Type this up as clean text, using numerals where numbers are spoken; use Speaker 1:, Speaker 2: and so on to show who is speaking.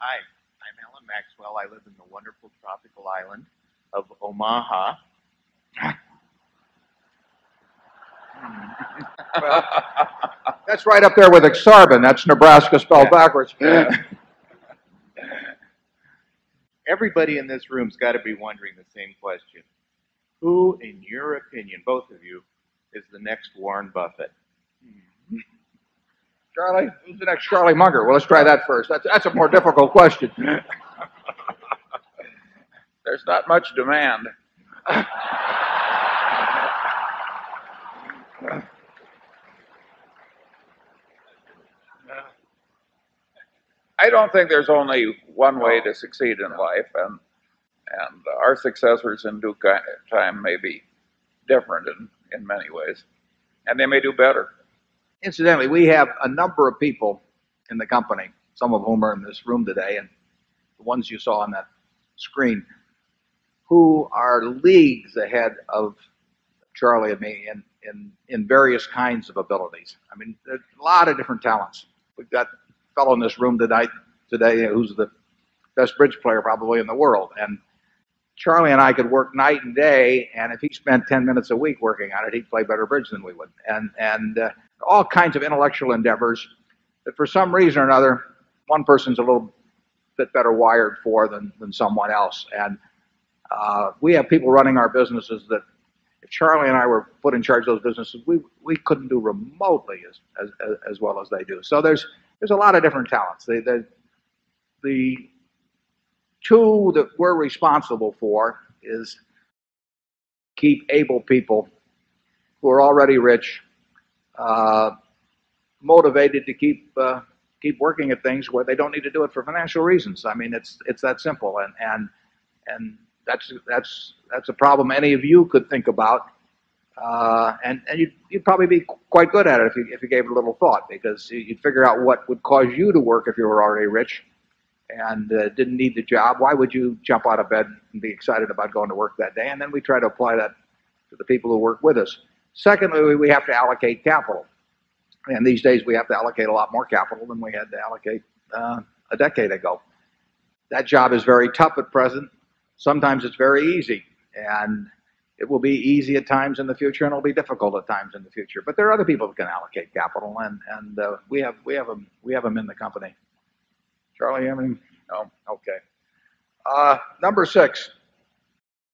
Speaker 1: Hi, I'm Alan Maxwell. I live in the wonderful tropical island of Omaha.
Speaker 2: Well, that's right up there with Exarban. That's Nebraska spelled backwards.
Speaker 1: Everybody in this room's got to be wondering the same question. Who, in your opinion, both of you, is the next Warren Buffett?
Speaker 2: Charlie, who's the next Charlie Munger? Well, let's try that first. That's a more difficult question.
Speaker 3: There's not much demand. I don't think there's only one way to succeed in life, and our successors in due time may be different in many ways, and they may do better.
Speaker 2: Incidentally, we have a number of people in the company, some of whom are in this room today, and the ones you saw on that screen, who are leagues ahead of Charlie and me in various kinds of abilities. I mean, there's a lot of different talents. We've got a fellow in this room today who's the best bridge player probably in the world, and Charlie and I could work night and day, and if he spent 10 minutes a week working on it, he'd play better bridge than we would. And all kinds of intellectual endeavors that for some reason or another, one person's a little bit better wired for than someone else. And we have people running our businesses that if Charlie and I were put in charge of those businesses, we couldn't do remotely as well as they do. So there's a lot of different talents. The two that we're responsible for is keep able people who are already rich motivated to keep working at things where they don't need to do it for financial reasons. I mean, it's that simple, and that's a problem any of you could think about, and you'd probably be quite good at it if you gave it a little thought, because you'd figure out what would cause you to work if you were already rich and didn't need the job. Why would you jump out of bed and be excited about going to work that day? And then we try to apply that to the people who work with us. Secondly, we have to allocate capital. And these days we have to allocate a lot more capital than we had to allocate a decade ago. That job is very tough at present. Sometimes it's very easy. And it will be easy at times in the future, and it'll be difficult at times in the future. But there are other people who can allocate capital, and we have them in the company. Charlie, you have any?
Speaker 3: No.
Speaker 2: Okay. Number 6.